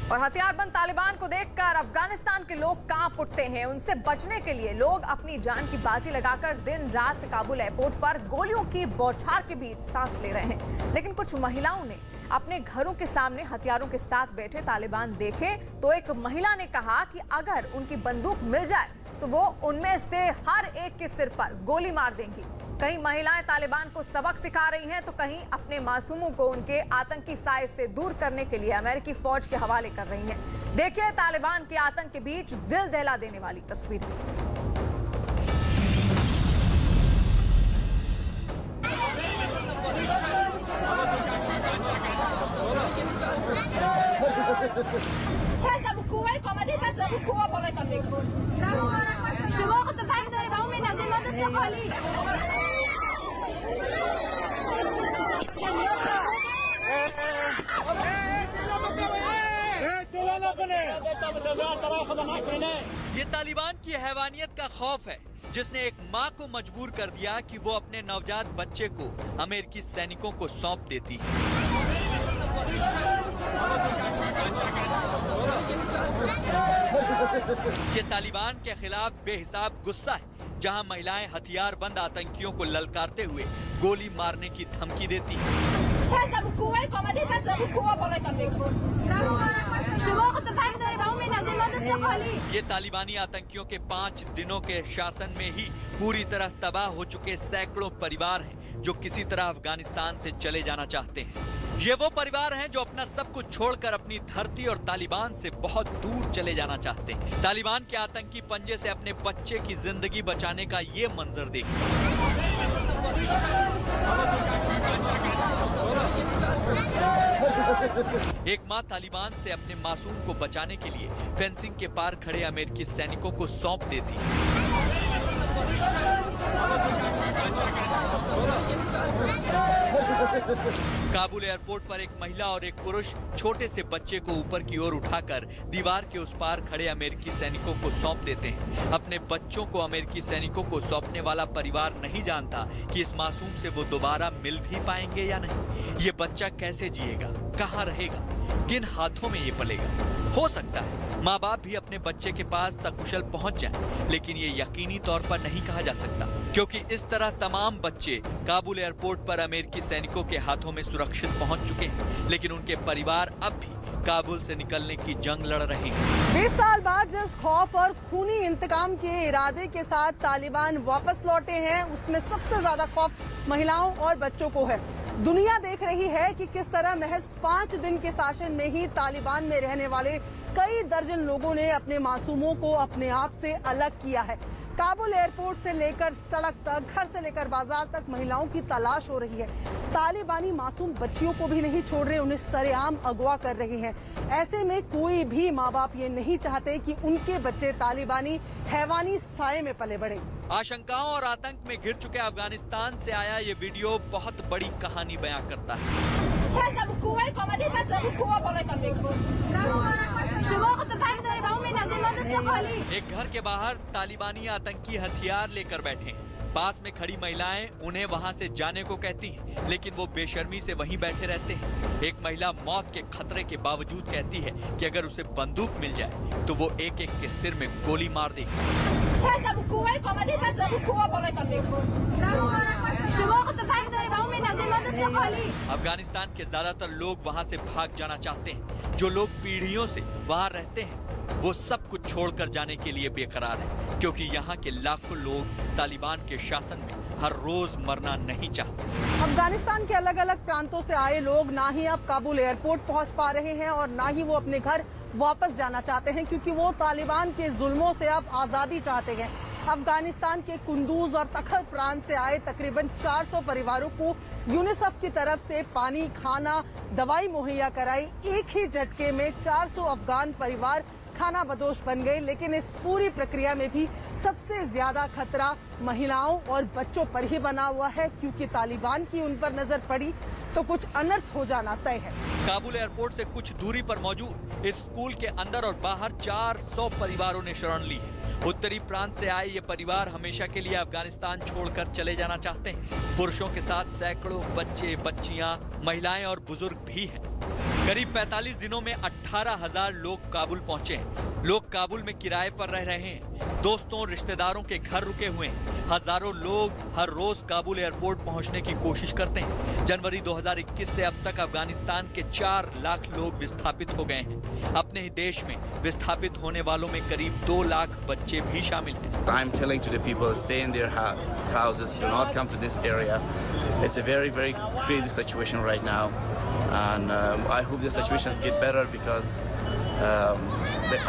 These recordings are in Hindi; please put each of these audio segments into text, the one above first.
और हथियारबंद तालिबान को देखकर अफगानिस्तान के लोग कांप उठते हैं। उनसे बचने के लिए लोग अपनी जान की बाजी लगाकर दिन रात काबुल एयरपोर्ट पर गोलियों की बौछार के बीच सांस ले रहे हैं। लेकिन कुछ महिलाओं ने अपने घरों के सामने हथियारों के साथ बैठे तालिबान देखे तो एक महिला ने कहा कि अगर उनकी बंदूक मिल जाए तो वो उनमें से हर एक के सिर पर गोली मार देंगी। कई महिलाएं तालिबान को सबक सिखा रही हैं तो कहीं अपने मासूमों को उनके आतंकी साए से दूर करने के लिए अमेरिकी फौज के हवाले कर रही हैं। देखिए तालिबान के आतंक के बीच दिल दहला देने वाली तस्वीरें। ये तालिबान की हैवानियत का खौफ है जिसने एक मां को मजबूर कर दिया कि वो अपने नवजात बच्चे को अमेरिकी सैनिकों को सौंप देती है। ये तालिबान के खिलाफ बेहिसाब गुस्सा है जहां महिलाएं हथियारबंद आतंकियों को ललकारते हुए गोली मारने की धमकी देती हैं। ये तालिबानी आतंकियों के 5 दिनों के शासन में ही पूरी तरह तबाह हो चुके सैकड़ों परिवार हैं जो किसी तरह अफगानिस्तान से चले जाना चाहते हैं। ये वो परिवार हैं जो अपना सब कुछ छोड़कर अपनी धरती और तालिबान से बहुत दूर चले जाना चाहते हैं। तालिबान के आतंकी पंजे से अपने बच्चे की जिंदगी बचाने का ये मंजर देखिए। एक मां तालिबान से अपने मासूम को बचाने के लिए फेंसिंग के पार खड़े अमेरिकी सैनिकों को सौंप देती है। काबुल एयरपोर्ट पर एक महिला और एक पुरुष छोटे से बच्चे को ऊपर की ओर उठाकर दीवार के उस पार खड़े अमेरिकी सैनिकों को सौंप देते हैं। अपने बच्चों को अमेरिकी सैनिकों को सौंपने वाला परिवार नहीं जानता कि इस मासूम से वो दोबारा मिल भी पाएंगे या नहीं। ये बच्चा कैसे जिएगा, कहाँ रहेगा, किन हाथों में ये पलेगा। हो सकता है माँ बाप भी अपने बच्चे के पास सकुशल पहुंच जाएं, लेकिन ये यकीनी तौर पर नहीं कहा जा सकता क्योंकि इस तरह तमाम बच्चे काबुल एयरपोर्ट पर अमेरिकी सैनिकों के हाथों में सुरक्षित पहुंच चुके हैं, लेकिन उनके परिवार अब भी काबुल से निकलने की जंग लड़ रहे हैं। 20 साल बाद जिस खौफ और खूनी इंतकाम के इरादे के साथ तालिबान वापस लौटे हैं, उसमें सबसे ज्यादा खौफ महिलाओं और बच्चों को है। दुनिया देख रही है कि किस तरह महज 5 दिन के शासन में ही तालिबान में रहने वाले कई दर्जन लोगों ने अपने मासूमों को अपने आप से अलग किया है। काबुल एयरपोर्ट से लेकर सड़क तक, घर से लेकर बाजार तक महिलाओं की तलाश हो रही है। तालिबानी मासूम बच्चियों को भी नहीं छोड़ रहे, उन्हें सरेआम अगवा कर रहे हैं। ऐसे में कोई भी माँ बाप ये नहीं चाहते कि उनके बच्चे तालिबानी हैवानी साए में पले बढ़े। आशंकाओं और आतंक में घिर चुके अफगानिस्तान से आया ये वीडियो बहुत बड़ी कहानी बयां करता है। एक घर के बाहर तालिबानी आतंकी हथियार लेकर बैठे हैं। पास में खड़ी महिलाएं उन्हें वहां से जाने को कहती हैं, लेकिन वो बेशर्मी से वहीं बैठे रहते हैं। एक महिला मौत के खतरे के बावजूद कहती है कि अगर उसे बंदूक मिल जाए तो वो एक एक के सिर में गोली मार देगी। अफगानिस्तान के ज्यादातर लोग वहां से भाग जाना चाहते हैं। जो लोग पीढ़ियों से वहां रहते हैं वो सब कुछ छोड़कर जाने के लिए बेकरार हैं, क्योंकि यहाँ के लाखों लोग तालिबान के शासन में हर रोज मरना नहीं चाहते। अफगानिस्तान के अलग अलग प्रांतों से आए लोग ना ही अब काबुल एयरपोर्ट पहुंच पा रहे हैं और ना ही वो अपने घर वापस जाना चाहते हैं, क्योंकि वो तालिबान के जुल्मों से अब आजादी चाहते हैं। अफगानिस्तान के कुंदूज और तखर प्रांत से आए तकरीबन 400 परिवारों को यूनिसेफ की तरफ से पानी, खाना, दवाई मुहैया कराई। एक ही झटके में 400 अफगान परिवार खाना बदोश बन गए। लेकिन इस पूरी प्रक्रिया में भी सबसे ज्यादा खतरा महिलाओं और बच्चों पर ही बना हुआ है, क्योंकि तालिबान की उन पर नजर पड़ी तो कुछ अनर्थ हो जाना तय है। काबुल एयरपोर्ट से कुछ दूरी पर मौजूद इस स्कूल के अंदर और बाहर 400 परिवारों ने शरण ली है। उत्तरी प्रांत से आए ये परिवार हमेशा के लिए अफगानिस्तान छोड़कर चले जाना चाहते हैं। पुरुषों के साथ सैकड़ों बच्चे, बच्चियां, महिलाएं और बुजुर्ग भी हैं। करीब 45 दिनों में 18,000 लोग काबुल पहुंचे हैं। लोग काबुल में किराए पर रह रहे हैं, दोस्तों रिश्तेदारों के घर रुके हुए हैं। हजारों लोग हर रोज काबुल एयरपोर्ट पहुंचने की कोशिश करते हैं। जनवरी 2021 से अब तक अफगानिस्तान के 4 लाख लोग विस्थापित हो गए हैं। अपने ही देश में विस्थापित होने वालों में करीब 2 लाख बच्चे भी शामिल हैं। I'm telling to the people, stay in their houses, do not come to this area. It's a very, very crazy situation right now, and I hope the situations get better because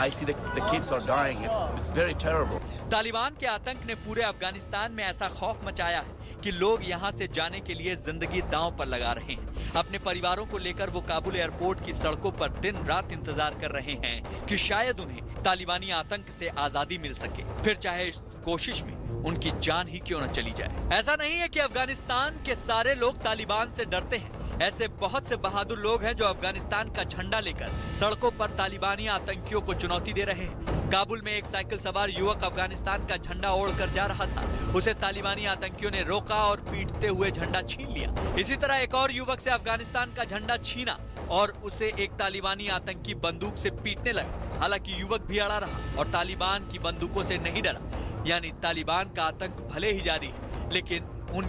I see the kids are dying. It's very terrible. Taliban के आतंक ने पूरे अफगानिस्तान में ऐसा खौफ मचाया है कि लोग यहां से जाने के लिए जिंदगी दांव पर लगा रहे हैं। अपने परिवारों को लेकर वो काबुल एयरपोर्ट की सड़कों पर दिन रात इंतजार कर रहे हैं कि शायद उन्हें तालिबानी आतंक से आजादी मिल सके, फिर चाहे इस कोशिश में उनकी जान ही क्यों न चली जाए। ऐसा नहीं है कि अफगानिस्तान के सारे लोग तालिबान से डरते हैं। ऐसे बहुत से बहादुर लोग हैं जो अफगानिस्तान का झंडा लेकर सड़कों पर तालिबानी आतंकियों को चुनौती दे रहे हैं। काबुल में एक साइकिल सवार युवक अफगानिस्तान का झंडा ओढ़कर जा रहा था। उसे तालिबानी आतंकियों ने रोका और पीटते हुए झंडा छीन लिया। इसी तरह एक और युवक से अफगानिस्तान का झंडा छीना और उसे एक तालिबानी आतंकी बंदूक से पीटने लगा। हालांकि युवक भी अड़ा रहा और तालिबान की बंदूकों से नहीं डरा। यानी तालिबान का आतंक भले ही जारी है, लेकिन उनकी